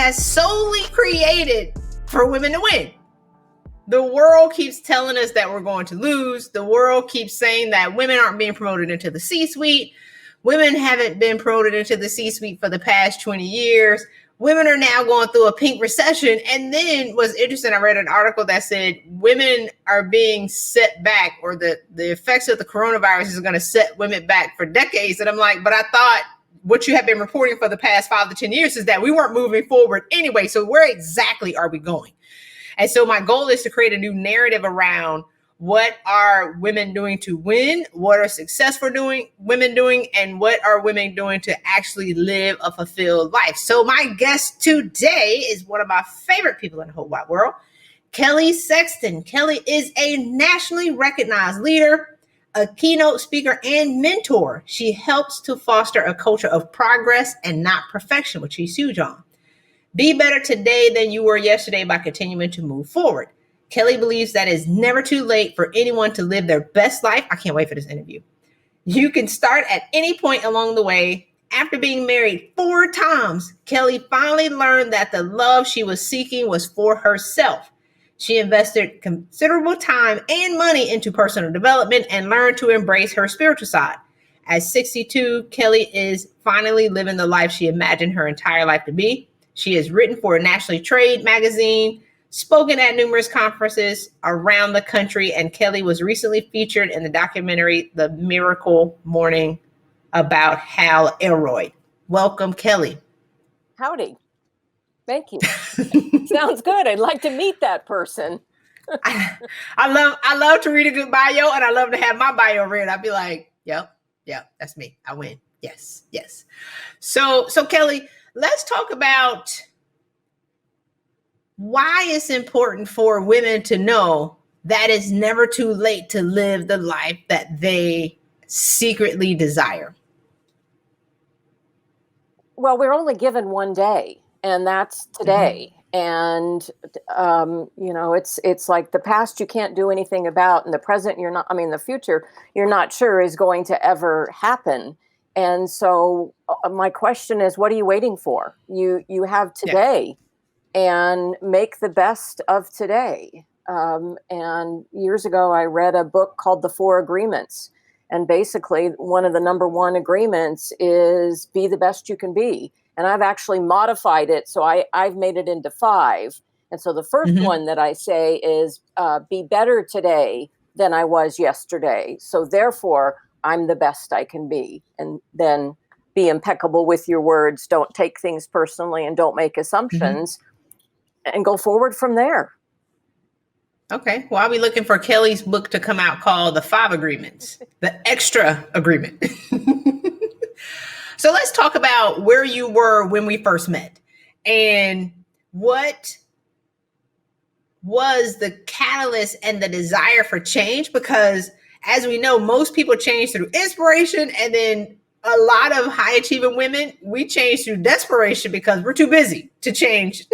has solely created for women to win. The world keeps telling us that we're going to lose. The world keeps saying that women aren't being promoted into the C-suite. Women haven't been promoted into the C-suite for the past 20 years. Women are now going through a pink recession. And then what's interesting, I read an article that said women are being set back, or the effects of the coronavirus is going to set women back for decades. And I'm like, but I thought what you have been reporting for the past 5 to 10 years is that we weren't moving forward anyway. So where exactly are we going? And so my goal is to create a new narrative around what are women doing to win, what are successful women doing, and what are women doing to actually live a fulfilled life. So my guest today is one of my favorite people in the whole wide world, Kelly Sexton. Kelly is a nationally recognized leader, a keynote speaker, and mentor. She helps to foster a culture of progress and not perfection, which she's huge on. Be better today than you were yesterday by continuing to move forward. Kelly believes that it's never too late for anyone to live their best life. I can't wait for this interview. You can start at any point along the way. After being married 4 times, Kelly finally learned that the love she was seeking was for herself. She invested considerable time and money into personal development and learned to embrace her spiritual side. At 62, Kelly is finally living the life she imagined her entire life to be. She has written for a nationally traded magazine, spoken at numerous conferences around the country, and Kelly was recently featured in the documentary The Miracle Morning about Hal Elroy. Welcome, Kelly. Howdy. Thank you. Sounds good. I'd like to meet that person. I love to read a good bio, and I love to have my bio read. I'd be like, yep, that's me. I win. Yes. So Kelly, let's talk about why it's important for women to know that it's never too late to live the life that they secretly desire. Well, we're only given one day, and that's today. And, it's like the past you can't do anything about, and the present the future you're not sure is going to ever happen. And so my question is, what are you waiting for? You have today. And make the best of today. And years ago, I read a book called The 4 Agreements. And basically, one of the number 1 agreements is be the best you can be. And I've actually modified it. So I've made it into 5. And so the first one that I say is be better today than I was yesterday. So therefore, I'm the best I can be. And then be impeccable with your words. Don't take things personally and don't make assumptions. And go forward from there. Okay. Well, I'll be looking for Kelly's book to come out called The 5 Agreements, the extra agreement. So let's talk about where you were when we first met and what was the catalyst and the desire for change? Because as we know, most people change through inspiration, and then a lot of high achieving women, we change through desperation because we're too busy to change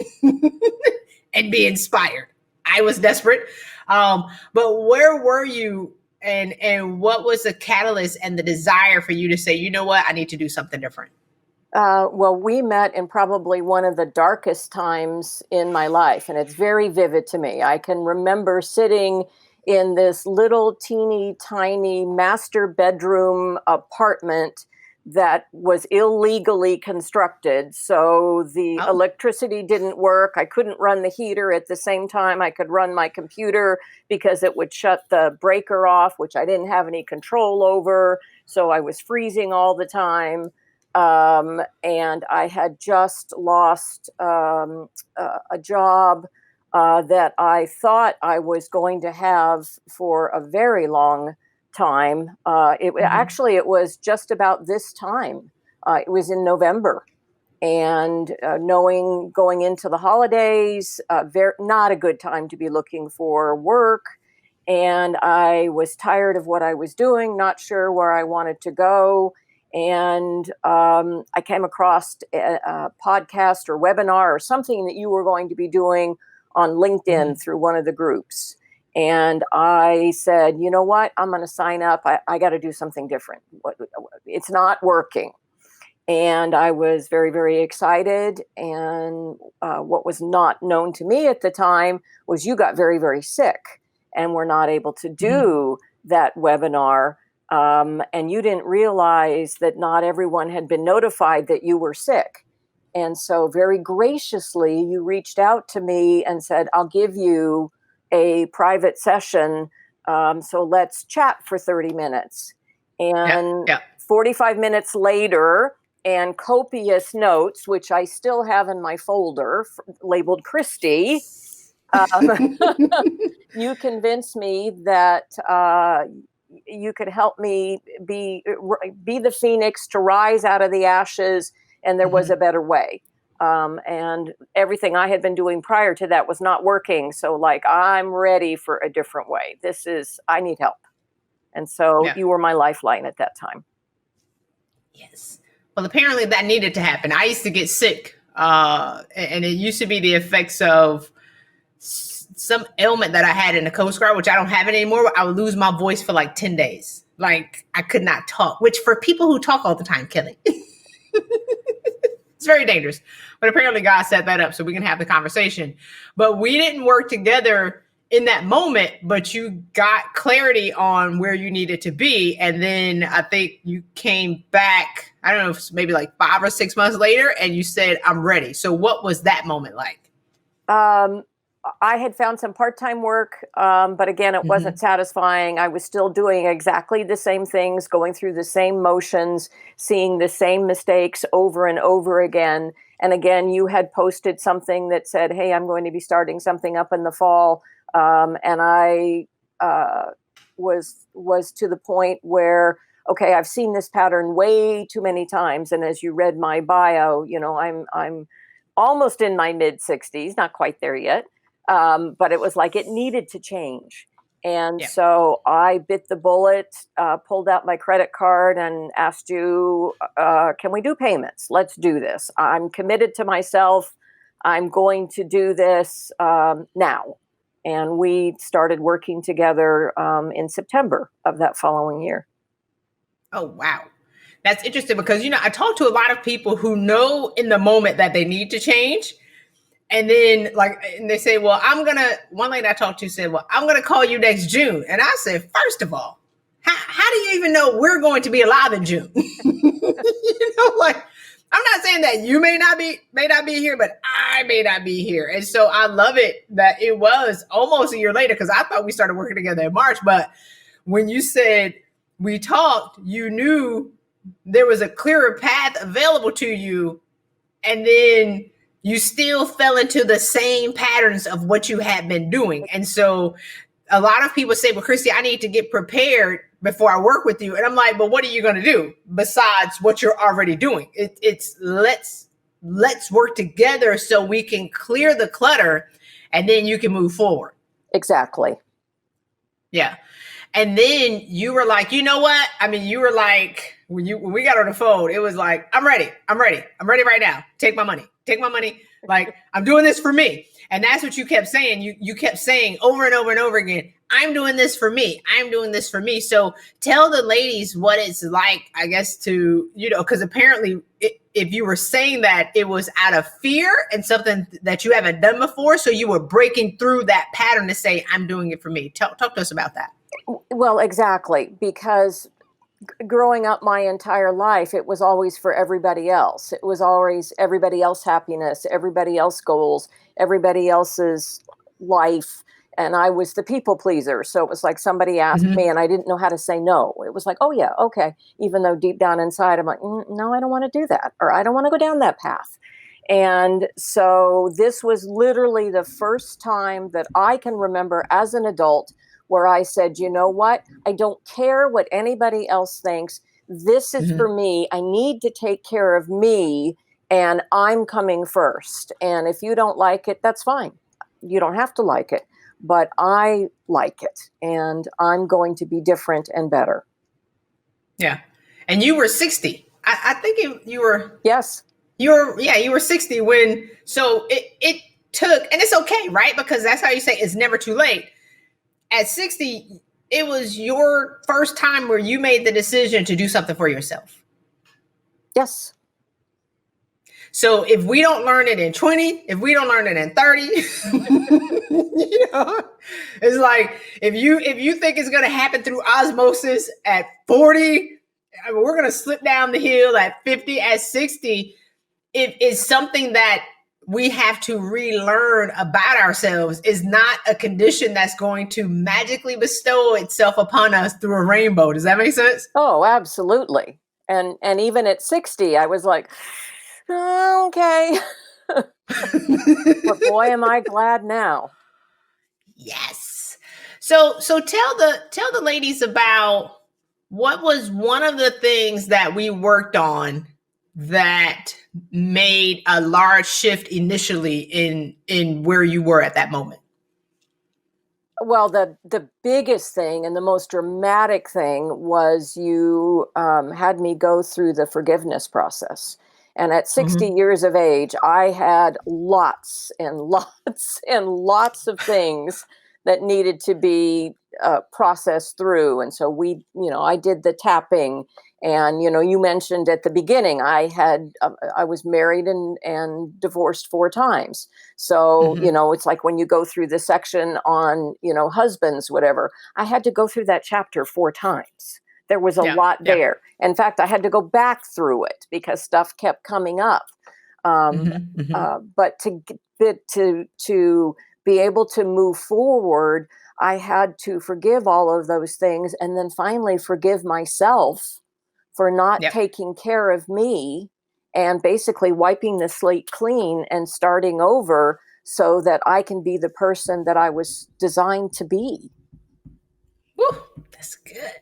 and be inspired. I was desperate. But where were you and what was the catalyst and the desire for you to say, you know what, I need to do something different? Well, we met in probably one of the darkest times in my life, and it's very vivid to me. I can remember sitting in this little teeny tiny master bedroom apartment that was illegally constructed. So the electricity didn't work. I couldn't run the heater at the same time I could run my computer because it would shut the breaker off, which I didn't have any control over. So I was freezing all the time. And I had just lost a job that I thought I was going to have for a very long time. Actually, it was just about this time. It was in November, and going into the holidays, not a good time to be looking for work. And I was tired of what I was doing, not sure where I wanted to go. And I came across a podcast or webinar or something that you were going to be doing on LinkedIn through one of the groups. And I said, you know what, I'm going to sign up. I got to do something different. It's not working. And I was very, very excited. And what was not known to me at the time was you got very, very sick and were not able to do that webinar. And you didn't realize that not everyone had been notified that you were sick. And so very graciously, you reached out to me and said, I'll give you a private session. So let's chat for 30 minutes. And 45 minutes later, and copious notes, which I still have in my folder labeled Christy, you convinced me that you could help me be the phoenix to rise out of the ashes, and there was a better way. And everything I had been doing prior to that was not working. So like, I'm ready for a different way. I need help. And so you were my lifeline at that time. Yes. Well, apparently that needed to happen. I used to get sick, and it used to be the effects of some ailment that I had in the Coast Guard, which I don't have it anymore. I would lose my voice for like 10 days. Like I could not talk, which for people who talk all the time, Kelly, it's very dangerous. But apparently God set that up so we can have the conversation. But we didn't work together in that moment, but you got clarity on where you needed to be. And then I think you came back, I don't know, if maybe like 5 or 6 months later, and you said, I'm ready. So what was that moment like? I had found some part-time work, but again, it wasn't satisfying. I was still doing exactly the same things, going through the same motions, seeing the same mistakes over and over again. And again, you had posted something that said, hey, I'm going to be starting something up in the fall. And I was to the point where, okay, I've seen this pattern way too many times. And as you read my bio, I'm almost in my mid-60s, not quite there yet. But it was like it needed to change. And so I bit the bullet, pulled out my credit card and asked you, can we do payments? Let's do this. I'm committed to myself. I'm going to do this now. And we started working together in September of that following year. Oh, wow. That's interesting because, I talk to a lot of people who know in the moment that they need to change. And then and they say, well, one lady I talked to said, well, I'm going to call you next June. And I said, first of all, how do you even know we're going to be alive in June? I'm not saying that you may not be here, but I may not be here. And so I love it that it was almost a year later, because I thought we started working together in March. But when you said we talked, you knew there was a clearer path available to you. And then you still fell into the same patterns of what you had been doing. And so a lot of people say, well, Christy, I need to get prepared before I work with you. And I'm like, but what are you going to do besides what you're already doing? It's let's work together so we can clear the clutter and then you can move forward. Exactly. Yeah. And then you were like, you know what? I mean, you were like, when we got on the phone, it was like, I'm ready right now. Take my money. Like, I'm doing this for me. And that's what you kept saying. You kept saying over and over and over again, I'm doing this for me. I'm doing this for me. So tell the ladies what it's like, I guess, to, because apparently if you were saying that, it was out of fear and something that you haven't done before. So you were breaking through that pattern to say, I'm doing it for me. Talk to us about that. Well, exactly, because growing up my entire life, it was always for everybody else. It was always everybody else's happiness, everybody else's goals, everybody else's life. And I was the people pleaser. So it was like somebody asked me and I didn't know how to say no. It was like, oh yeah, okay. Even though deep down inside, I'm like, no, I don't want to do that. Or I don't want to go down that path. And so this was literally the first time that I can remember as an adult where I said, you know what? I don't care what anybody else thinks. This is for me. I need to take care of me, and I'm coming first. And if you don't like it, that's fine. You don't have to like it, but I like it, and I'm going to be different and better. Yeah. And you were 60. I think you were. Yes. You were 60 when, so it took, and it's okay, right? Because that's how you say it's never too late. At 60, it was your first time where you made the decision to do something for yourself. Yes. So if we don't learn it in 20, if we don't learn it in 30, it's like if you think it's going to happen through osmosis at 40, I mean, we're going to slip down the hill at 50, at 60. It is something that we have to relearn about ourselves. Is not a condition that's going to magically bestow itself upon us through a rainbow. Does that make sense? Oh, absolutely. And even at 60, I was like, oh, okay. But boy, am I glad now. Yes. So tell the ladies about what was one of the things that we worked on that made a large shift initially in where you were at that moment. Well, the biggest thing and the most dramatic thing was you had me go through the forgiveness process. And at 60 years of age, I had lots and lots and lots of things that needed to be processed through. And so I did the tapping. And, you mentioned at the beginning, I was married and divorced 4 times. So, it's like when you go through the section on, husbands, whatever, I had to go through that chapter 4 times. There was a lot there. In fact, I had to go back through it because stuff kept coming up. But to be able to move forward, I had to forgive all of those things and then finally forgive myself for not taking care of me and basically wiping the slate clean and starting over so that I can be the person that I was designed to be. Woo, that's good.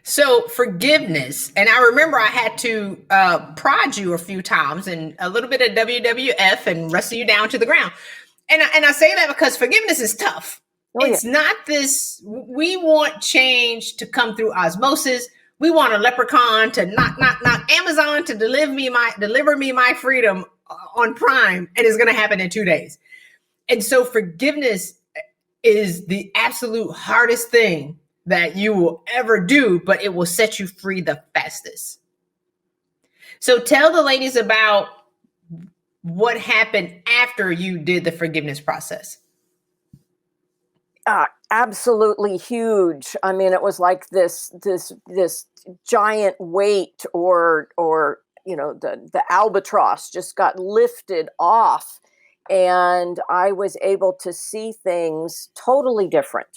So forgiveness, and I remember I had to prod you a few times and a little bit of WWF and wrestle you down to the ground. And I say that because forgiveness is tough. It's not this, we want change to come through osmosis. We want a leprechaun to knock Amazon to deliver me my freedom on Prime, and it's going to happen in 2 days. And so forgiveness is the absolute hardest thing that you will ever do, but it will set you free the fastest. So tell the ladies about what happened after you did the forgiveness process. Absolutely huge. I mean, it was like this giant weight or the albatross just got lifted off, and I was able to see things totally different.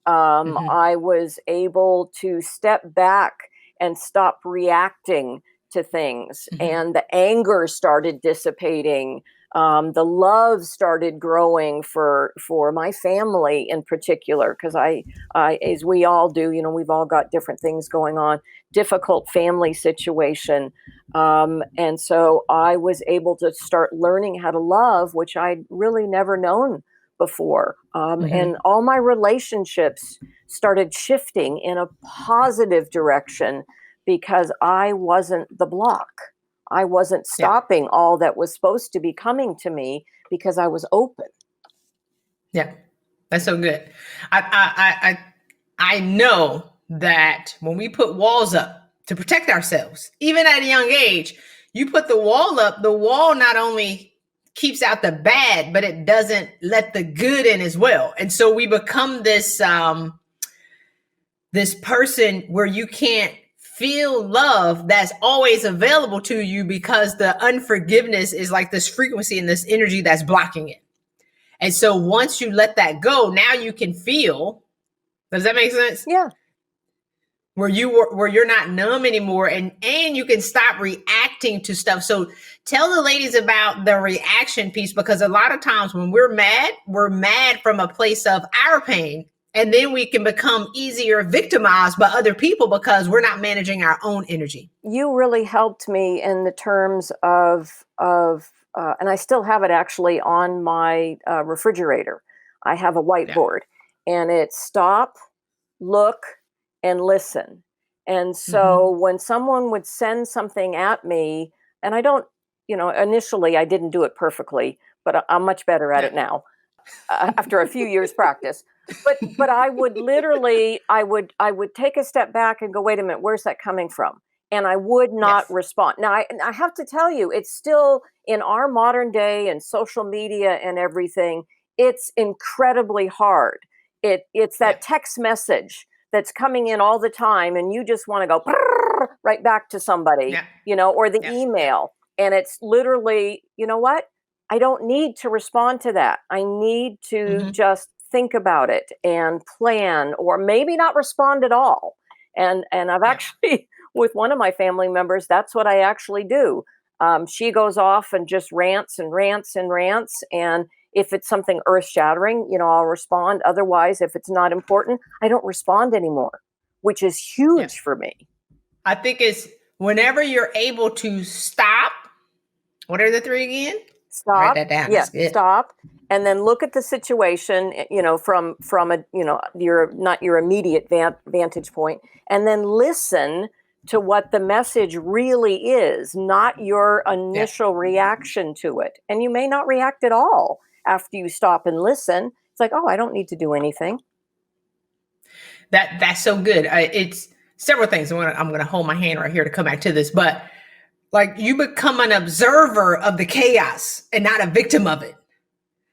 I was able to step back and stop reacting to things, and the anger started dissipating. The love started growing for my family in particular, because I, as we all do, we've all got different things going on, difficult family situation. And so I was able to start learning how to love, which I'd really never known before. And all my relationships started shifting in a positive direction because I wasn't the block. I wasn't stopping all that was supposed to be coming to me because I was open. Yeah, that's so good. I know that when we put walls up to protect ourselves, even at a young age, you put the wall up, the wall not only keeps out the bad, but it doesn't let the good in as well. And so we become this person where you can't feel love that's always available to you because the unforgiveness is like this frequency and this energy that's blocking it. And so once you let that go, now you can feel. Does that make sense? Yeah. Where you're not numb anymore, and you can stop reacting to stuff. So tell the ladies about the reaction piece, because a lot of times when we're mad from a place of our pain. And then we can become easier victimized by other people because we're not managing our own energy. You really helped me in the terms of and I still have it actually on my refrigerator. I have a whiteboard, and it's stop, look, and listen. And so when someone would send something at me, and I don't, initially I didn't do it perfectly, but I'm much better at it now after a few years practice. But I would literally, I would take a step back and go, wait a minute, where's that coming from? and I would not Yes. respond. Now, I have to tell you, it's still in our modern day and social media and everything, it's incredibly hard. It's that Yep. text message that's coming in all the time, and you just want to go right back to somebody, Yep. or the Yep. Yep. email. And it's literally, you know what? I don't need to respond to that. I need to Hmm. just think about it and plan, or maybe not respond at all. And I've Yep. actually, with one of my family members, that's what I actually do. She goes off and just rants and rants and rants. And if it's something earth shattering, I'll respond. Otherwise, if it's not important, I don't respond anymore, which is Yep. huge for me. I think it's whenever you're able to stop. What are the three again? Write Stop. that down. Yeah, That's good. stop. And then look at the situation, from a, your not your immediate vantage point, and then listen to what the message really is, not your Yeah. initial reaction to it. And you may not react at all after you stop and listen. It's like, oh, I don't need to do anything. That's so good. It's several things. I'm gonna hold my hand right here to come back to this, but like you become an observer of the chaos and not a victim of it.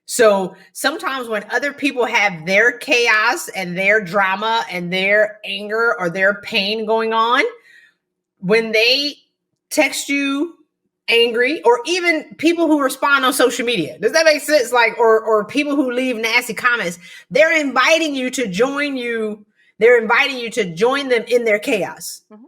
So sometimes when other people have their chaos and their drama and their anger or their pain going on, when they text you angry, or even people who respond on social media, does that make sense? Like, or people who leave nasty comments, they're inviting you to join you. They're inviting you to join them in their chaos. Mhm.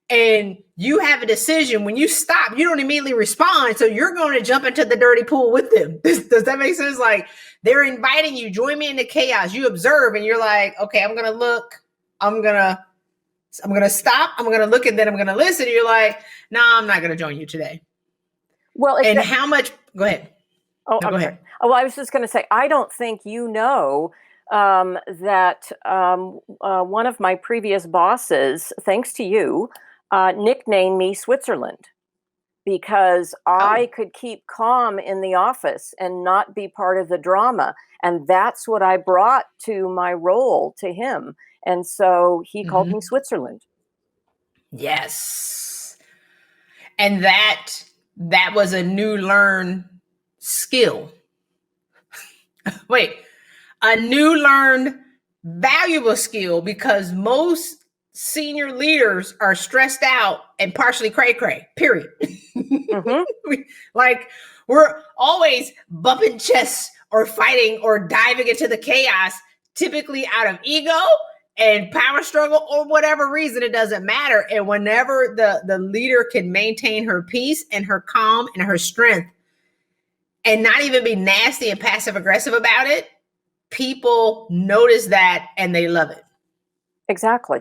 And you have a decision. When you stop, you don't immediately respond. So you're going to jump into the dirty pool with them. Does that make sense? Like, they're inviting you, join me in the chaos. You observe and you're like, okay, I'm going to look. I'm going to stop. I'm going to look, and then I'm going to listen. You're like, no, I'm not going to join you today. Well, And how much, go ahead. Oh, No, I'm go sorry. ahead. Oh, well, I was just going to say, I don't think that one of my previous bosses, thanks to you, nicknamed me Switzerland, because I Oh, could keep calm in the office and not be part of the drama. And that's what I brought to my role to him. And so he called me mm-hmm. Switzerland. Yes. And that was a new learned skill. Wait, a new learned valuable skill, because most senior leaders are stressed out and partially cray cray, period. Mm-hmm. Like, we're always bumping chests or fighting or diving into the chaos, typically out of ego and power struggle or whatever reason. It doesn't matter. And whenever the leader can maintain her peace and her calm and her strength and not even be nasty and passive aggressive about it, people notice that and they love it. Exactly.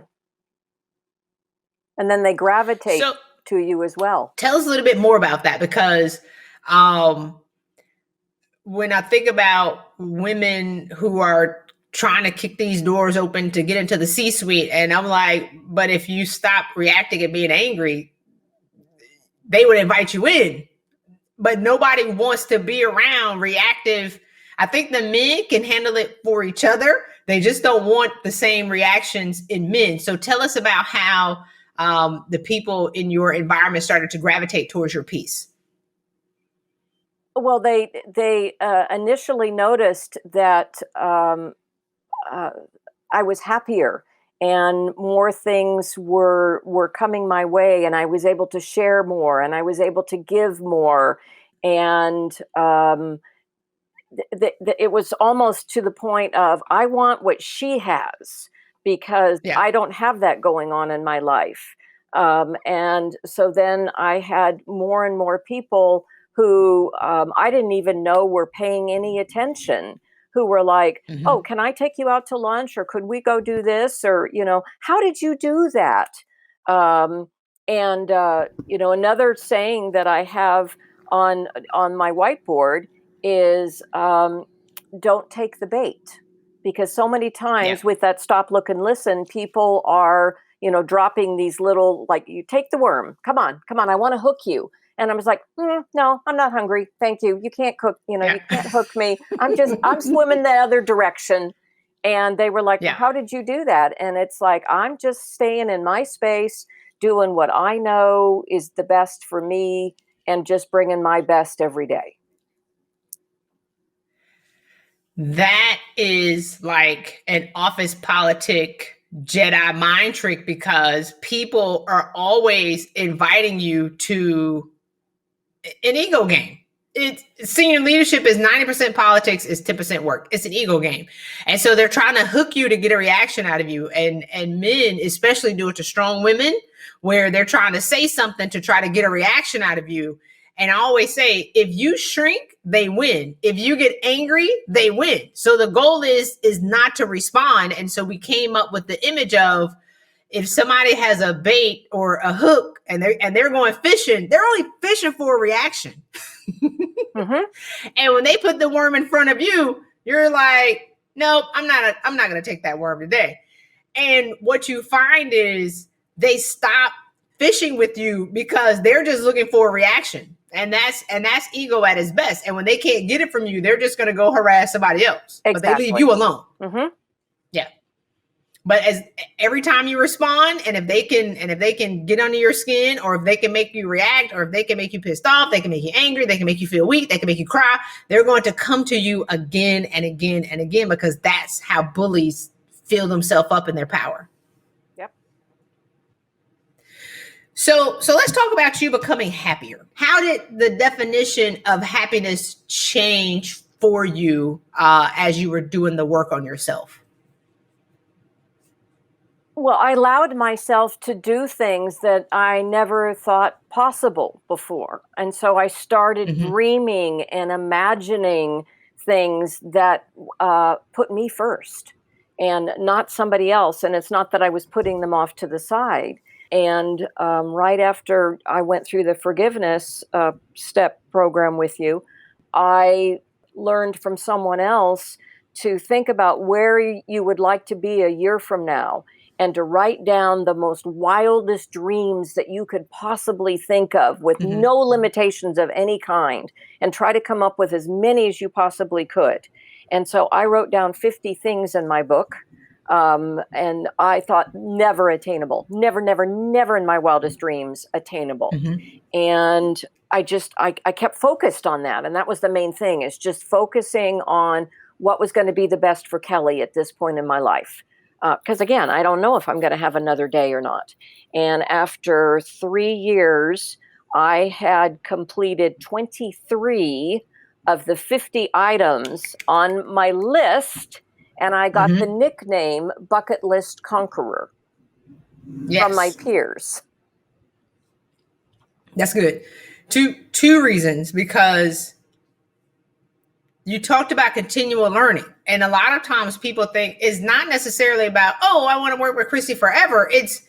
And then they gravitate So to you as well. tell us a little bit more about that, because when I think about women who are trying to kick these doors open to get into the C-suite, and I'm like, but if you stop reacting and being angry, they would invite you in. But nobody wants to be around reactive. I think the men can handle it for each other. They just don't want the same reactions in men. So tell us about how the people in your environment started to gravitate towards your piece. Well, they initially noticed that uh, I was happier and more things were coming my way, and I was able to share more, and I was able to give more, and it was almost to the point of, I want what she has, because Yeah. I don't have that going on in my life. And so then I had more and more people who I didn't even know were paying any attention, who were like, oh, Mm-hmm. can I take you out to lunch? Or could we go do this? Or, how did you do that? And another saying that I have on my whiteboard is, don't take the bait, because so many Yeah. times with that stop, look, and listen, people are dropping these little, like, you take the worm, come on, I want to hook you. And I was like, no, I'm not hungry, thank you, you can't cook, Yeah. you can't hook me, I'm swimming the other direction. And they were like, well, Yeah. how did you do that? And it's like, I'm just staying in my space, doing what I know is the best for me, and just bringing my best every day. That is like an office politic Jedi mind trick, because people are always inviting you to an ego game. Senior leadership is 90% politics, is 10% work. It's an ego game. And so they're trying to hook you to get a reaction out of you. And men especially do it to strong women, where they're trying to say something to try to get a reaction out of you. And I always say, if you shrink, they win. If you get angry, they win. So the goal is not to respond. And so we came up with the image of, if somebody has a bait or a hook and they're going fishing, they're only fishing for a reaction. Mm-hmm. And when they put the worm in front of you, you're like, nope, I'm not going to take that worm today. And what you find is they stop fishing with you because they're just looking for a reaction. And that's ego at its best. And when they can't get it from you, they're just going to go harass somebody else. Exactly. But they leave you alone. Mm-hmm. Yeah. But as every time you respond, and if they can get under your skin, or if they can make you react, or if they can make you pissed off, they can make you angry, they can make you feel weak, they can make you cry, they're going to come to you again and again and again, because that's how bullies fill themselves up in their power. Yep. So let's talk about you becoming happier. How did the definition of happiness change for you as you were doing the work on yourself? Well, I allowed myself to do things that I never thought possible before. And so I started dreaming and imagining things that put me first and not somebody else. And it's not that I was putting them off to the side. And right after I went through the forgiveness step program with you, I learned from someone else to think about where you would like to be a year from now, and to write down the most wildest dreams that you could possibly think of, with no limitations of any kind, and try to come up with as many as you possibly could. And so I wrote down 50 things in my book, and I thought never attainable, never in my wildest dreams attainable. And I kept focused on that. And that was the main thing, is just focusing on what was going to be the best for Kelly at this point in my life. Because again, I don't know if I'm going to have another day or not. And after 3 years, I had completed 23 of the 50 items on my list, and I got the nickname Bucket List Conqueror from my peers. That's good. Two reasons, because you talked about continual learning. And a lot of times people think it's not necessarily about, oh, I want to work with Christy forever. It's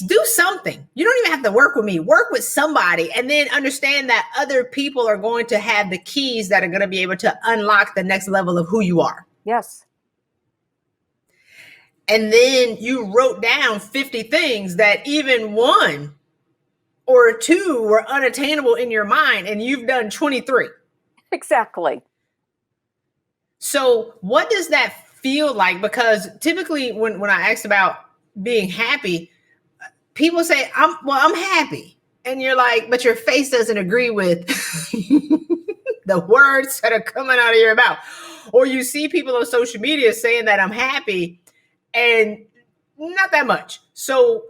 do something. You don't even have to work with me. Work with somebody, and then understand that other people are going to have the keys that are going to be able to unlock the next level of who you are. Yes. And then you wrote down 50 things that even one or two were unattainable in your mind, and you've done 23. Exactly. So what does that feel like? Because typically when I ask about being happy, people say, I'm happy. And you're like, but your face doesn't agree with the words that are coming out of your mouth. Or you see people on social media saying that I'm happy, and not that much. So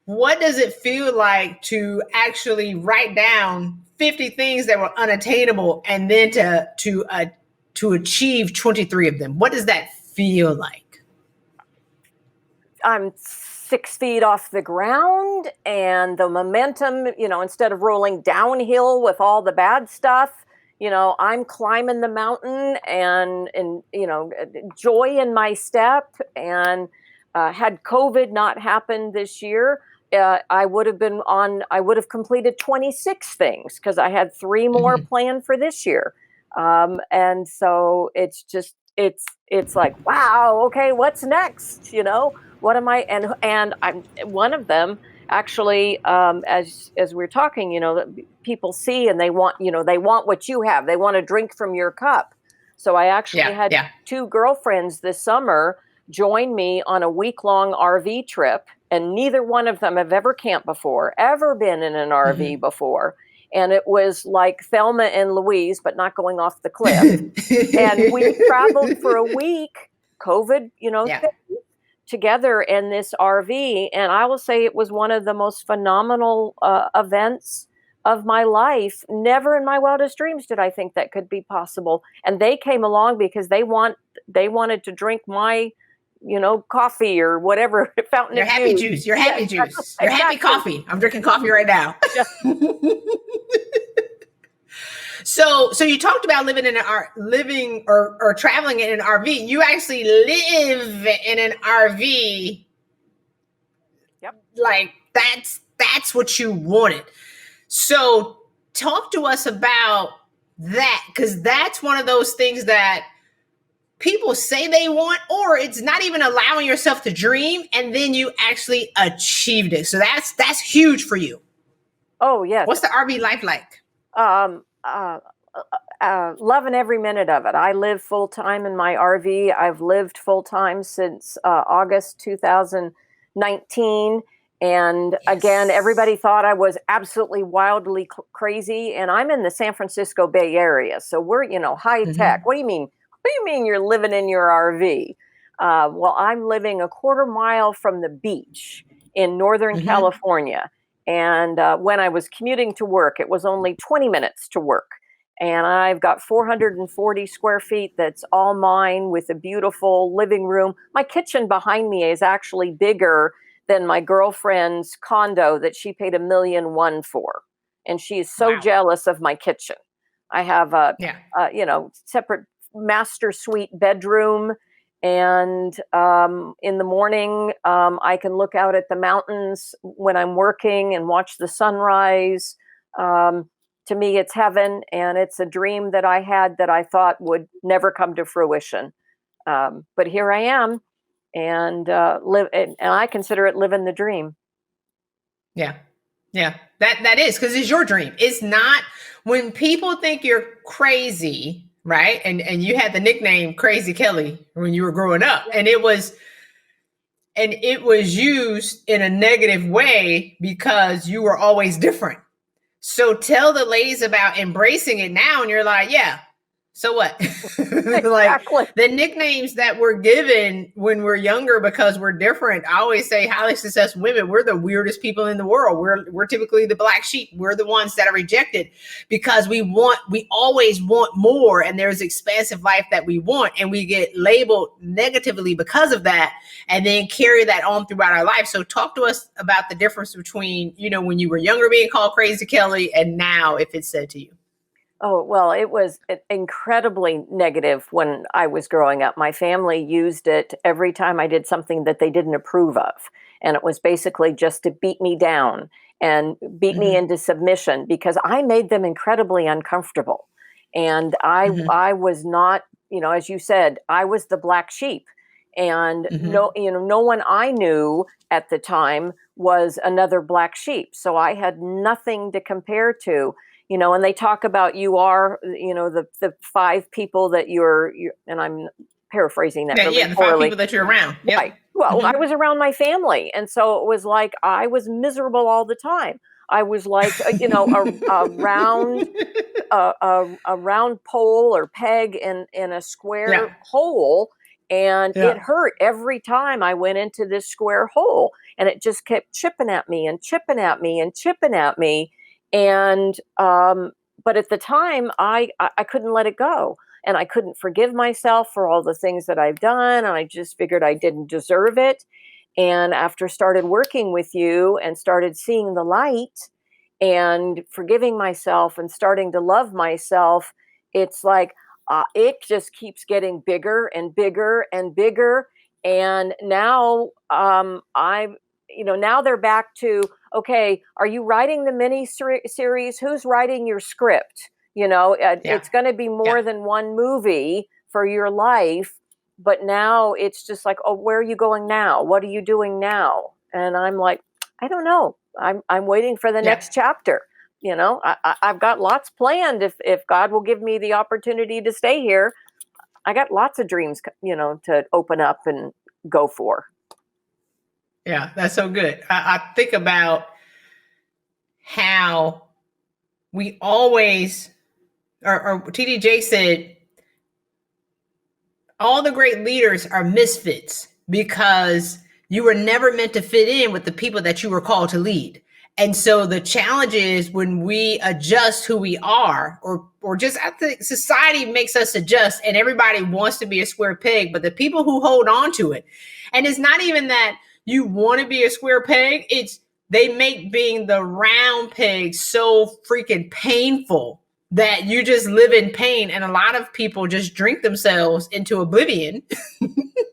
what does it feel like to actually write down 50 things that were unattainable, and then to achieve 23 of them? What does that feel like? I'm 6 feet off the ground, and the momentum, instead of rolling downhill with all the bad stuff, I'm climbing the mountain, and joy in my step. And had COVID not happened this year, I would have completed 26 things, because I had 3 more planned for this year. And so it's like, wow, okay, what's next? What am I? And I'm one of them, actually, as we're talking, people see, and they want what you have. They want to drink from your cup. So I actually had 2 girlfriends this summer join me on a week-long RV trip and neither one of them have ever camped before, ever been in an RV before. And it was like Thelma and Louise, but not going off the cliff. And we traveled for a week, COVID, Yeah. together in this RV. And I will say it was one of the most phenomenal events of my life. Never in my wildest dreams did I think that could be possible. And they came along because they wanted to drink my, coffee or whatever, fountain Your of happy youth. juice. Your happy Yeah, juice. Your happy exactly. coffee. I'm drinking coffee right now. Yeah. So you talked about living or traveling in an RV. You actually live in an RV. Yep. Like that's what you wanted. So talk to us about that, because that's one of those things that people say they want, or it's not even allowing yourself to dream, and then you actually achieved it. So that's huge for you. Oh, yes. What's the RV life like? Loving every minute of it. I live full time in my RV. I've lived full time since August 2019. And again, everybody thought I was absolutely wildly crazy. And I'm in the San Francisco Bay Area. So we're, high tech. What do you mean? What do you mean you're living in your RV? Well, I'm living a quarter mile from the beach in Northern California. And when I was commuting to work, it was only 20 minutes to work. And I've got 440 square feet that's all mine, with a beautiful living room. My kitchen behind me is actually bigger than my girlfriend's condo that she paid $1.1 million for. And she is so jealous of my kitchen. I have a separate master suite bedroom. And in the morning, I can look out at the mountains when I'm working and watch the sunrise. To me, it's heaven, and it's a dream that I had that I thought would never come to fruition. But here I am, and and I consider it living the dream. Yeah. That is, because it's your dream. It's not, when people think you're crazy, right? And you had the nickname Crazy Kelly when you were growing up, and it was used in a negative way because you were always different. So tell the ladies about embracing it now, and you're like, yeah, so what? Exactly. Like the nicknames that we're given when we're younger because we're different. I always say highly successful women, we're the weirdest people in the world. We're typically the black sheep. We're the ones that are rejected because we always want more, and there's expansive life that we want, and we get labeled negatively because of that, and then carry that on throughout our life. So talk to us about the difference between, when you were younger being called Crazy Kelly and now if it's said to you. Oh, well, it was incredibly negative when I was growing up. My family used it every time I did something that they didn't approve of. And it was basically just to beat me down and beat me into submission, because I made them incredibly uncomfortable. And I was not, as you said, I was the black sheep. And no one I knew at the time was another black sheep. So I had nothing to compare to. And they talk about you are, the 5 people that you're, and I'm paraphrasing that really the poorly. 5 people that you're around. Yep. Right. Well, I was around my family. And so it was like, I was miserable all the time. I was like, a round pole or peg in a square hole. And it hurt every time I went into this square hole. And it just kept chipping at me and chipping at me and chipping at me. And but at the time, I couldn't let it go, and I couldn't forgive myself for all the things that I've done, and I just figured I didn't deserve it. And after started working with you and started seeing the light and forgiving myself and starting to love myself, it's like it just keeps getting bigger and bigger and bigger. And now now they're back to, okay, are you writing the mini series? Who's writing your script? It's going to be more than one movie for your life. But now it's just like, oh, where are you going now? What are you doing now? And I'm like, I don't know. I'm waiting for the next chapter. I've got lots planned. If God will give me the opportunity to stay here, I got lots of dreams, to open up and go for. Yeah, that's so good. I think about how we always, or TDJ said, all the great leaders are misfits because you were never meant to fit in with the people that you were called to lead. And so the challenge is when we adjust who we are, or just I think society makes us adjust, and everybody wants to be a square peg, but the people who hold on to it, and it's not even that you want to be a square peg, it's they make being the round peg so freaking painful that you just live in pain. And a lot of people just drink themselves into oblivion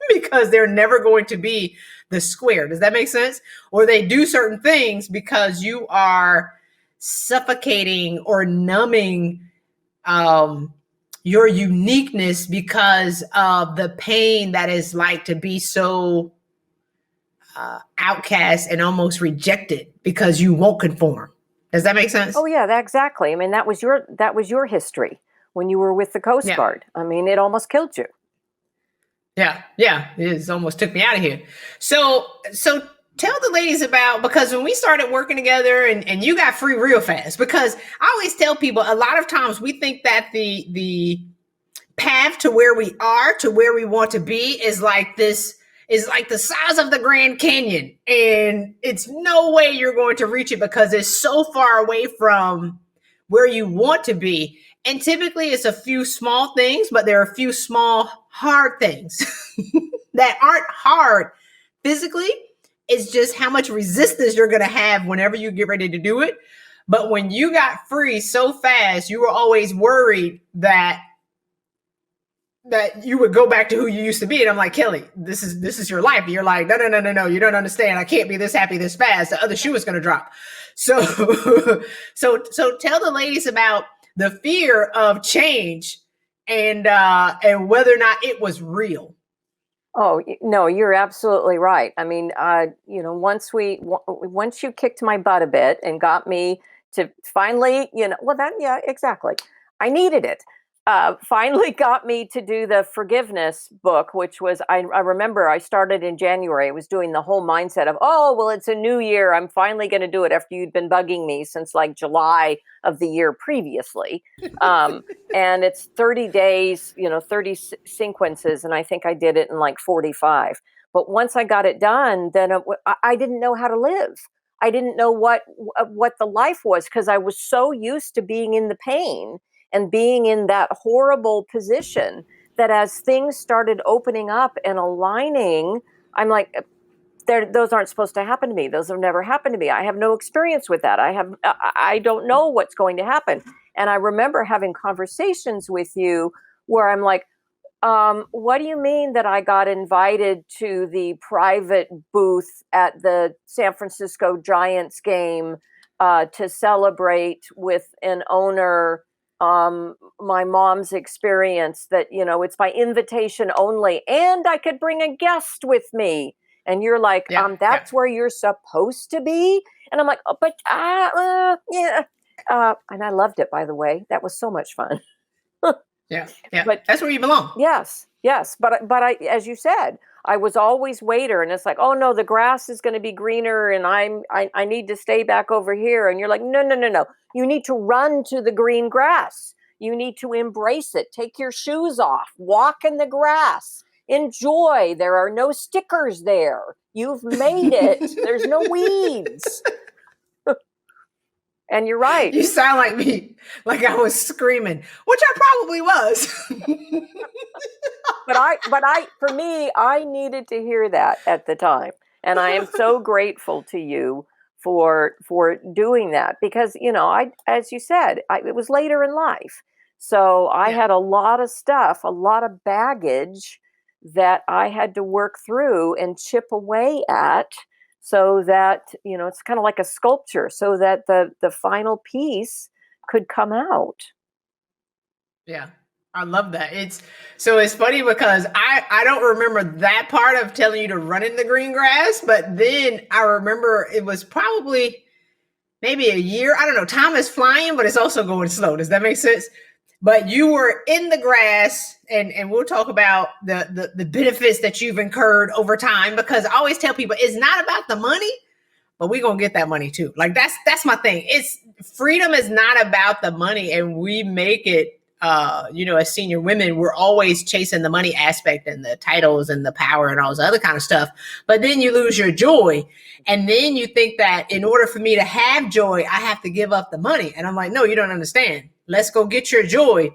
because they're never going to be the square. Does that make sense? Or they do certain things because you are suffocating or numbing your uniqueness because of the pain that is like to be so outcast and almost rejected because you won't conform. Does that make sense? Oh yeah, exactly. I mean, that was your history when you were with the Coast Guard. I mean, it almost killed you. Yeah, it almost took me out of here. So tell the ladies about, because when we started working together and you got free real fast, because I always tell people a lot of times we think that the path to where we are, to where we want to be is like this, is like the size of the Grand Canyon. And it's no way you're going to reach it because it's so far away from where you want to be. And typically it's a few small things, but there are a few small hard things that aren't hard physically. It's just how much resistance you're going to have whenever you get ready to do it. But when you got free so fast, you were always worried that you would go back to who you used to be. And I'm like, Kelly, this is your life. And you're like, no, you don't understand. I can't be this happy this fast. The other shoe is going to drop. So tell the ladies about the fear of change and whether or not it was real. Oh no, you're absolutely right. I mean, once you kicked my butt a bit and got me to finally, exactly. I needed it. Finally got me to do the forgiveness book, which was, I remember I started in January. I was doing the whole mindset of, oh, well, it's a new year. I'm finally going to do it after you'd been bugging me since like July of the year previously. And it's 30 days, 30 sequences. And I think I did it in like 45. But once I got it done, then I didn't know how to live. I didn't know what the life was because I was so used to being in the pain and being in that horrible position that as things started opening up and aligning, I'm like, those aren't supposed to happen to me. Those have never happened to me. I have no experience with that. I don't know what's going to happen. And I remember having conversations with you where I'm like, what do you mean that I got invited to the private booth at the San Francisco Giants game to celebrate with an owner my mom's experience, that, it's by invitation only, and I could bring a guest with me. And you're like, that's where you're supposed to be. And I'm like, oh, but yeah. And I loved it, by the way. That was so much fun. Yeah. But that's where you belong. Yes. But I, as you said, I was always waiter, and it's like, oh no, the grass is going to be greener, and I need to stay back over here. And you're like, no. You need to run to the green grass. You need to embrace it. Take your shoes off. Walk in the grass. Enjoy. There are no stickers there. You've made it. There's no weeds. And you're right. You sound like me, like I was screaming, which I probably was. but for me, I needed to hear that at the time. And I am so grateful to you for doing that, because, as you said, it was later in life. So I had a lot of stuff, a lot of baggage that I had to work through and chip away at, so that, it's kind of like a sculpture, so that the final piece could come out. Yeah. I love that. It's funny because I don't remember that part of telling you to run in the green grass, but then I remember it was probably maybe a year. I don't know. Time is flying, but it's also going slow. Does that make sense? but you were in the grass, and we'll talk about the benefits that you've incurred over time, because I always tell people it's not about the money, but we're gonna get that money too. Like that's my thing. It's freedom is not about the money, and we make it as senior women, we're always chasing the money aspect and the titles and the power and all this other kind of stuff. But then you lose your joy. And then you think that in order for me to have joy, I have to give up the money. And I'm like, no, you don't understand. Let's go get your joy.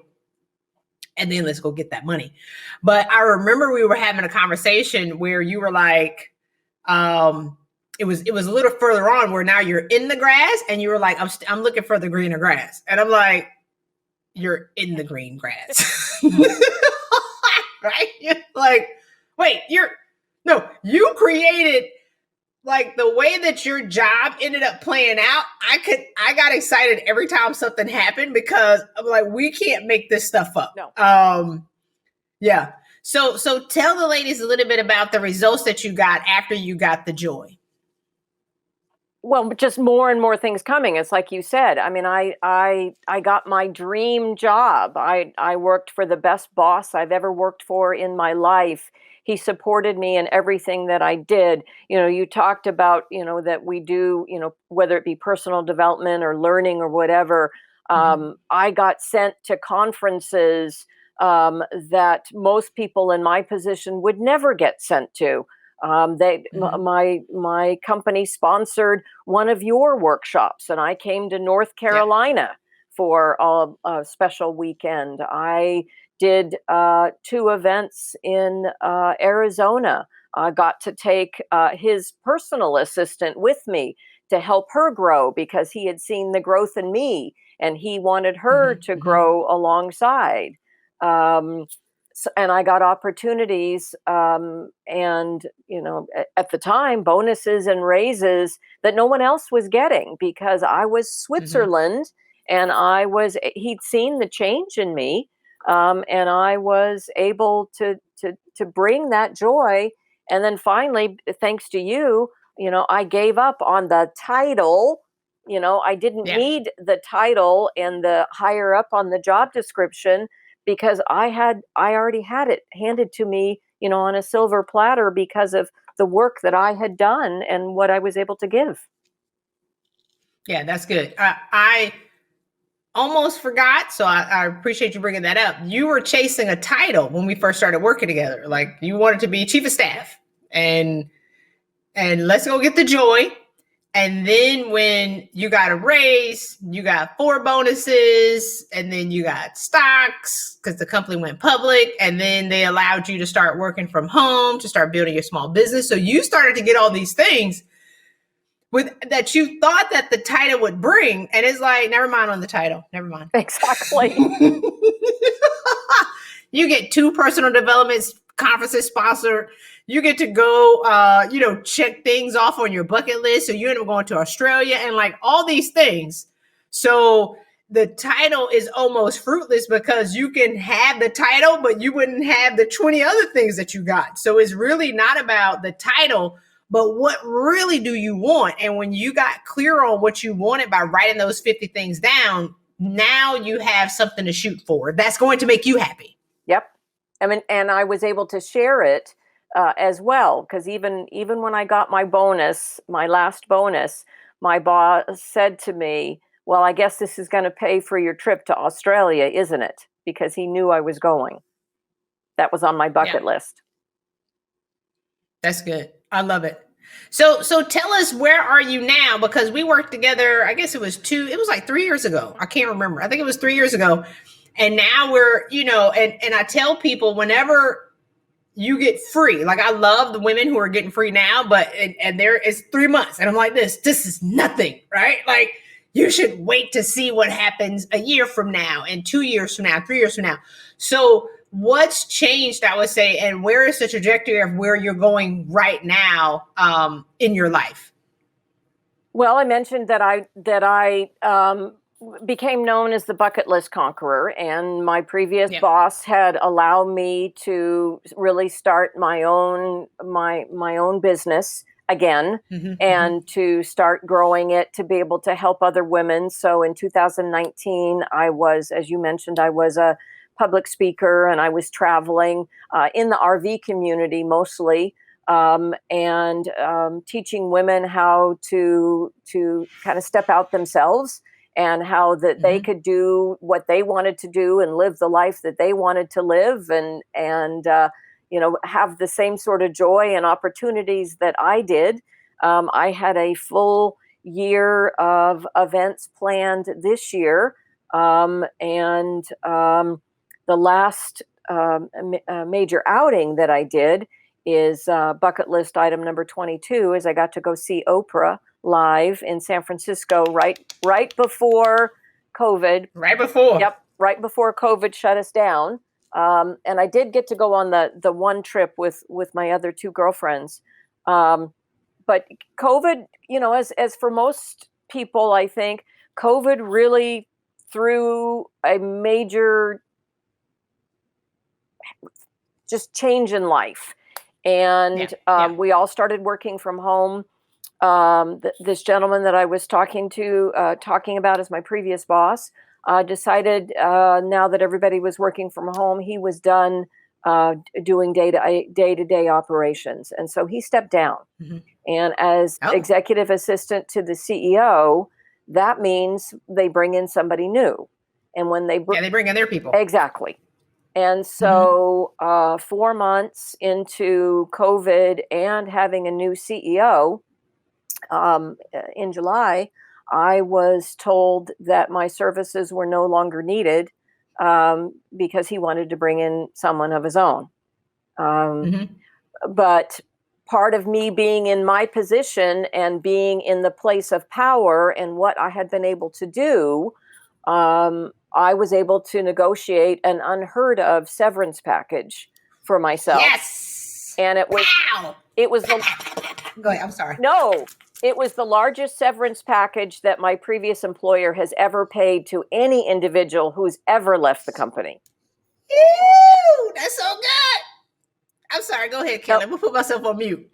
And then let's go get that money. But I remember we were having a conversation where you were like, it was a little further on where now you're in the grass and you were like, I'm looking for the greener grass. And I'm like, you're in the green grass. Right? You're like, wait, you created like the way that your job ended up playing out. I got excited every time something happened because I'm like, we can't make this stuff up. No. Yeah. So tell the ladies a little bit about the results that you got after you got the joy. Well, just more and more things coming. It's like you said. I mean, I got my dream job. I worked for the best boss I've ever worked for in my life. He supported me in everything that I did. You talked about, that we do, whether it be personal development or learning or whatever. I got sent to conferences that most people in my position would never get sent to. My company sponsored one of your workshops, and I came to North Carolina for a special weekend. I did 2 events in Arizona. I got to take his personal assistant with me to help her grow because he had seen the growth in me and he wanted her to grow alongside. And I got opportunities and, at the time, bonuses and raises that no one else was getting because I was Switzerland and he'd seen the change in me. And I was able to bring that joy. And then finally, thanks to you, I gave up on the title. I didn't need the title and the higher up on the job description because I already had it handed to me, on a silver platter because of the work that I had done and what I was able to give. Yeah, that's good. I almost forgot, so I appreciate you bringing that up. You were chasing a title when we first started working together. Like you wanted to be chief of staff, and let's go get the joy. And then when you got a raise, you got 4 bonuses, and then you got stocks because the company went public, and then they allowed you to start working from home, to start building your small business. So you started to get all these things with that you thought that the title would bring, and it's like, never mind on the title. Never mind. Exactly. You get 2 personal development conferences sponsored. You get to go, check things off on your bucket list. So you end up going to Australia and like all these things. So the title is almost fruitless because you can have the title, but you wouldn't have the 20 other things that you got. So it's really not about the title, but what really do you want? And when you got clear on what you wanted by writing those 50 things down, now you have something to shoot for. That's going to make you happy. Yep. I mean, and I was able to share it as well, because even when I got my last bonus, my boss said to me, well, I guess this is going to pay for your trip to Australia, isn't it? Because he knew I was going. That was on my bucket list. That's good. I love it. So tell us, where are you now? Because we worked together, I guess it was 3 years ago. I can't remember. I think it was 3 years ago. And now we're, and I tell people whenever you get free, like I love the women who are getting free now, but, and there is 3 months and I'm like, this is nothing, right? Like you should wait to see what happens a year from now and 2 years from now, 3 years from now. So what's changed, I would say, and where is the trajectory of where you're going right now in your life? Well, I mentioned that I became known as the bucket list conqueror, and my previous boss had allowed me to really start my own business again, and to start growing it to be able to help other women. So in 2019, I was, as you mentioned, I was a public speaker, and I was traveling in the RV community mostly, and teaching women how to kind of step out themselves, and how that they could do what they wanted to do and live the life that they wanted to live, and have the same sort of joy and opportunities that I did. I had a full year of events planned this year, and the last major outing that I did is bucket list item number 22, is I got to go see Oprah live in San Francisco right before COVID. Right before. Yep, right before COVID shut us down. And I did get to go on the one trip with my other two girlfriends. But COVID, as for most people, I think COVID really threw a major just change in life. And we all started working from home. This gentleman that I was talking about as my previous boss, decided now that everybody was working from home, he was done doing day-to-day operations. And so he stepped down. And as executive assistant to the CEO, that means they bring in somebody new. And when they bring in their people. Exactly. And so 4 months into COVID and having a new CEO, in July, I was told that my services were no longer needed, because he wanted to bring in someone of his own. But part of me being in my position and being in the place of power and what I had been able to do, I was able to negotiate an unheard of severance package for myself. Yes. And it was, Go ahead. I'm sorry. No, it was the largest severance package that my previous employer has ever paid to any individual who's ever left the company. Ew, that's so good. I'm sorry. Go ahead, Kelly. I'm gonna put myself on mute.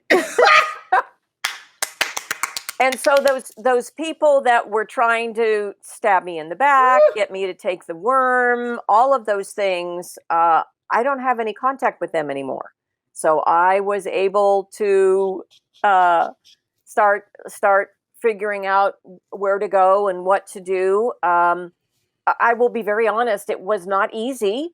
And so those people that were trying to stab me in the back, get me to take the worm, all of those things, I don't have any contact with them anymore. So I was able to start figuring out where to go and what to do. I will be very honest, it was not easy.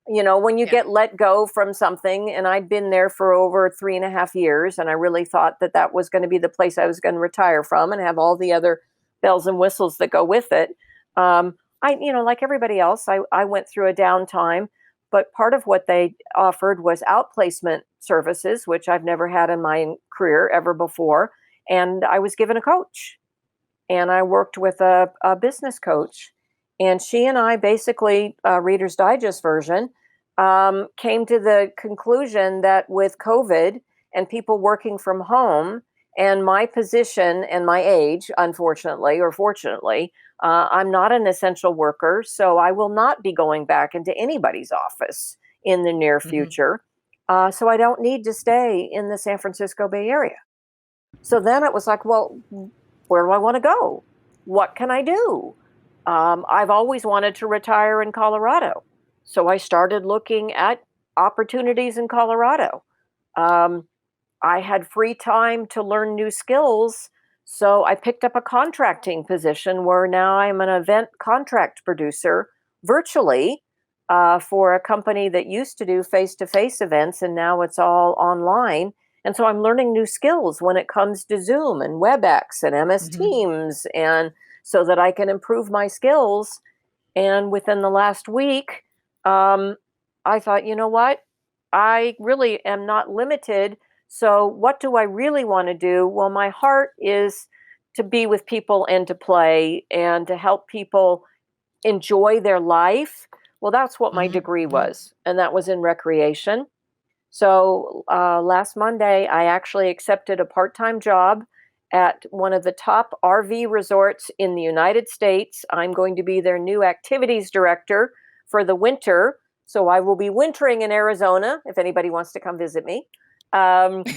When you get let go from something, and I'd been there for over 3.5 years, and I really thought that was going to be the place I was going to retire from and have all the other bells and whistles that go with it. Like everybody else, I went through a downtime, but part of what they offered was outplacement services, which I've never had in my career ever before. And I was given a coach, and I worked with a business coach. And she and I basically, Reader's Digest version, came to the conclusion that with COVID and people working from home and my position and my age, unfortunately or fortunately, I'm not an essential worker. So I will not be going back into anybody's office in the near future. So I don't need to stay in the San Francisco Bay Area. So then it was like, well, where do I want to go? What can I do? I've always wanted to retire in Colorado. So I started looking at opportunities in Colorado. I had free time to learn new skills. So I picked up a contracting position where now I'm an event contract producer virtually for a company that used to do face-to-face events, and now it's all online. And so I'm learning new skills when it comes to Zoom and WebEx and MS Teams, and so that I can improve my skills. And within the last week, I thought, you know what? I really am not limited. So what do I really want to do? Well, my heart is to be with people and to play and to help people enjoy their life. Well, that's what my degree was. And that was in recreation. So last Monday, I actually accepted a part-time job at one of the top RV resorts in the United States. I'm going to be their new activities director for the winter. So I will be wintering in Arizona if anybody wants to come visit me. And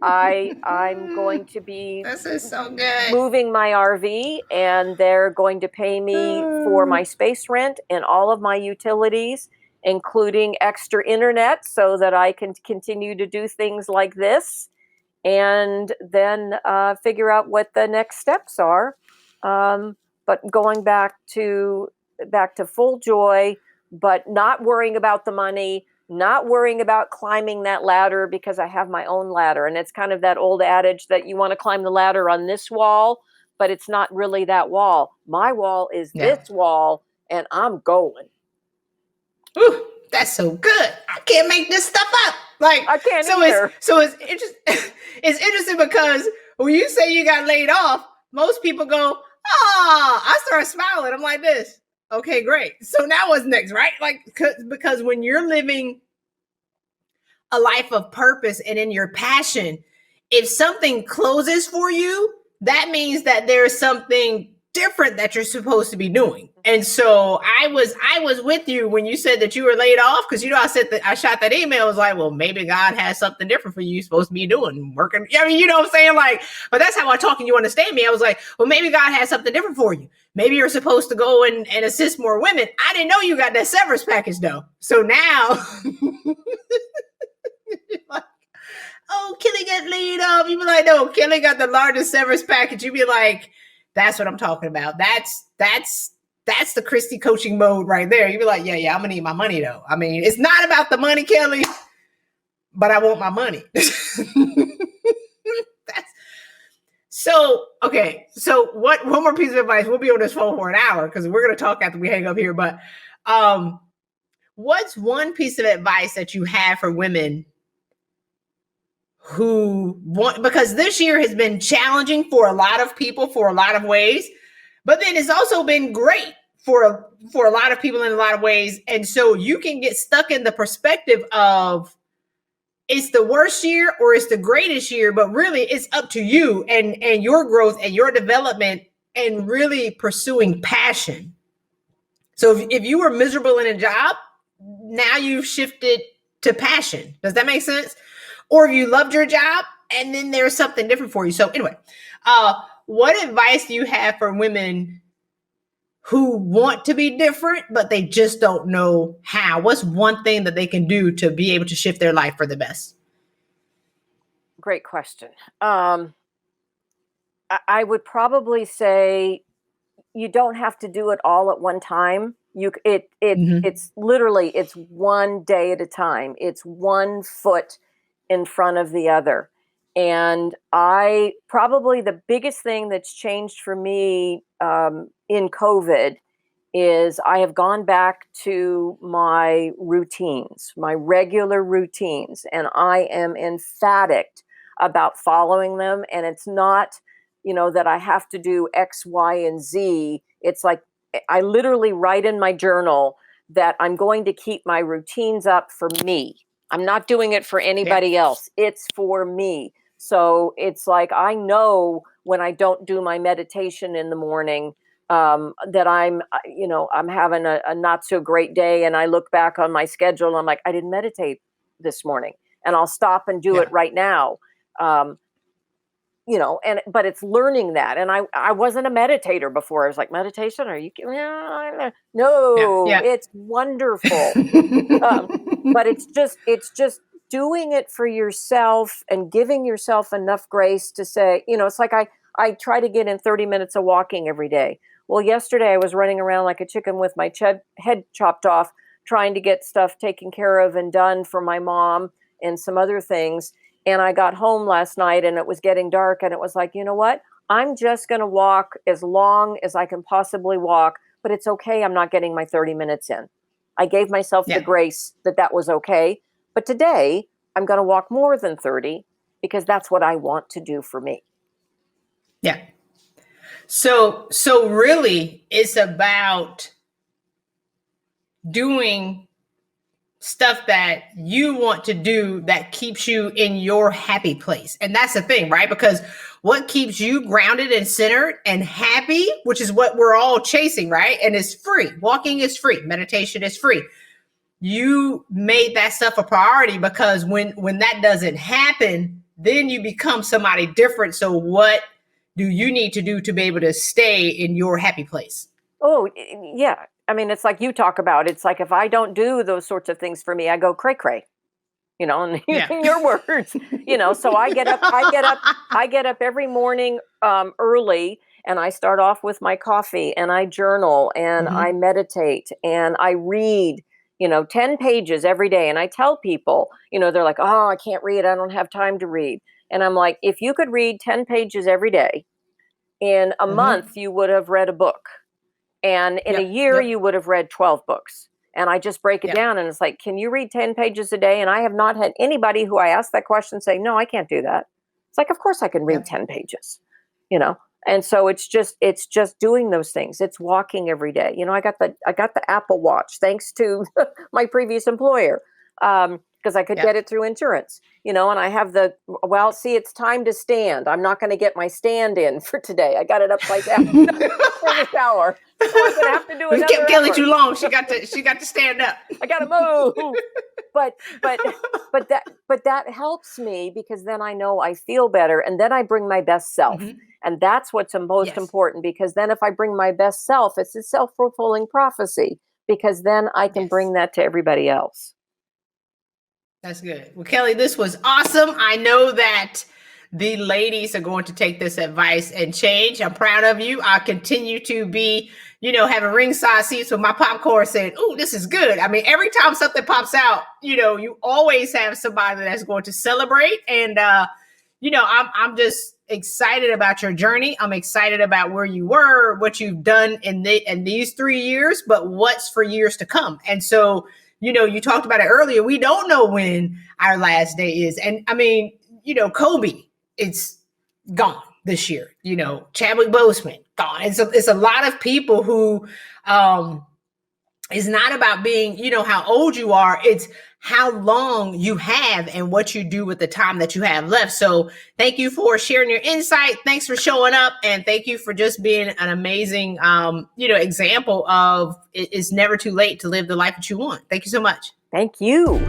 I'm going to be This is so good. moving my RV, and they're going to pay me for my space rent and all of my utilities, including extra internet, so that I can continue to do things like this, and then figure out what the next steps are. But going back to full joy, but not worrying about the money, not worrying about climbing that ladder, because I have my own ladder. And it's kind of that old adage that you want to climb the ladder on this wall, but it's not really that wall. My wall is this wall, and I'm going. Ooh, that's so good. I can't make this stuff up. Like, I can't so either. It's interesting because when you say you got laid off, most people go, I start smiling. I'm like this. Okay, great. So now what's next, right? Like, because when you're living a life of purpose and in your passion, if something closes for you, that means that there's something different that you're supposed to be doing. And so I was with you when you said that you were laid off, because I shot that email. I was like, well, maybe God has something different for you. You're supposed to be doing, working. I mean, you know what I'm saying? Like, but that's how I talk, and you understand me. I was like, well, maybe God has something different for you. Maybe you're supposed to go and assist more women. I didn't know you got that severance package though. So now like, oh, Kelly got laid off. You be like, no, Kelly got the largest severance package. You be like, that's what I'm talking about. That's the Christy coaching mode right there. You be like, yeah, I'm gonna need my money though. I mean, it's not about the money, Kelly, but I want my money. So one more piece of advice. We'll be on this phone for an hour because we're gonna talk after we hang up here. But what's one piece of advice that you have for women who want, because this year has been challenging for a lot of people for a lot of ways, but then it's also been great for a lot of people in a lot of ways. And so you can get stuck in the perspective of it's the worst year or it's the greatest year, but really it's up to you and your growth and your development and really pursuing passion. So if you were miserable in a job, now you've shifted to passion. Does that make sense? Or if you loved your job and then there's something different for you. So anyway, what advice do you have for women who want to be different, but they just don't know how? What's one thing that they can do to be able to shift their life for the best? Great question. I would probably say you don't have to do it all at one time. It's literally, it's one day at a time. It's one foot in front of the other. And the biggest thing that's changed for me in COVID is I have gone back to my routines, my regular routines, and I am emphatic about following them. And it's not, that I have to do X, Y, and Z. It's like I literally write in my journal that I'm going to keep my routines up for me. I'm not doing it for anybody else. It's for me. So it's like, I know when I don't do my meditation in the morning, that I'm having a not so great day. And I look back on my schedule and I'm like, I didn't meditate this morning, and I'll stop and do it right now. But it's learning that. And I wasn't a meditator before. I was like, meditation? Are you kidding? No, it's wonderful. But it's just doing it for yourself and giving yourself enough grace to say, it's like I try to get in 30 minutes of walking every day. Well, yesterday I was running around like a chicken with my head chopped off, trying to get stuff taken care of and done for my mom and some other things. And I got home last night and it was getting dark, and it was like, you know what? I'm just going to walk as long as I can possibly walk, but it's okay. I'm not getting my 30 minutes in. I gave myself the grace that was okay. But today I'm going to walk more than 30 because that's what I want to do for me. Yeah. So really it's about doing stuff that you want to do that keeps you in your happy place. And that's the thing, right? Because what keeps you grounded and centered and happy, which is what we're all chasing, right? And it's free. Walking is free. Meditation is free. you made that stuff a priority, because when that doesn't happen, then you become somebody different. So what do you need to do to be able to stay in your happy place? Oh, yeah. I mean, it's like you talk about. It's like if I don't do those sorts of things for me, I go cray cray. And Yeah. using your words, so I get up every morning early, and I start off with my coffee, and I journal, and I meditate, and I read, 10 pages every day. And I tell people, they're like, oh, I can't read. I don't have time to read. And I'm like, if you could read 10 pages every day, in a month, you would have read a book. And in a year, you would have read 12 books. And I just break it down, and it's like, can you read 10 pages a day? And I have not had anybody who I asked that question say, no, I can't do that. It's like, of course I can read 10 pages, And so it's just doing those things. It's walking every day. I got the Apple Watch thanks to my previous employer, because I could get it through insurance, and I have it's time to stand. I'm not going to get my stand in for today. I got it upside down for the shower. So I'm going to have to do We another kept Kelly effort. too long. She got to stand up. I got to move. But that helps me, because then I know I feel better, and then I bring my best self. And that's what's most important, because then if I bring my best self, it's a self-fulfilling prophecy, because then I can bring that to everybody else. That's good. Well, Kelly, this was awesome. I know that the ladies are going to take this advice and change. I'm proud of you. I'll continue to be, having ringside seats with my popcorn saying, "Ooh, this is good." I mean, every time something pops out, you always have somebody that's going to celebrate. And, I'm just excited about your journey. I'm excited about where you were, what you've done in these 3 years, but what's for years to come. And so, you talked about it earlier. We don't know when our last day is. And I mean, Kobe, it's gone this year. Chadwick Boseman, gone. And so it's a lot of people who, it's not about being, how old you are. It's how long you have and what you do with the time that you have left. So thank you for sharing your insight. Thanks for showing up. And thank you for just being an amazing, example of it's never too late to live the life that you want. Thank you so much. Thank you.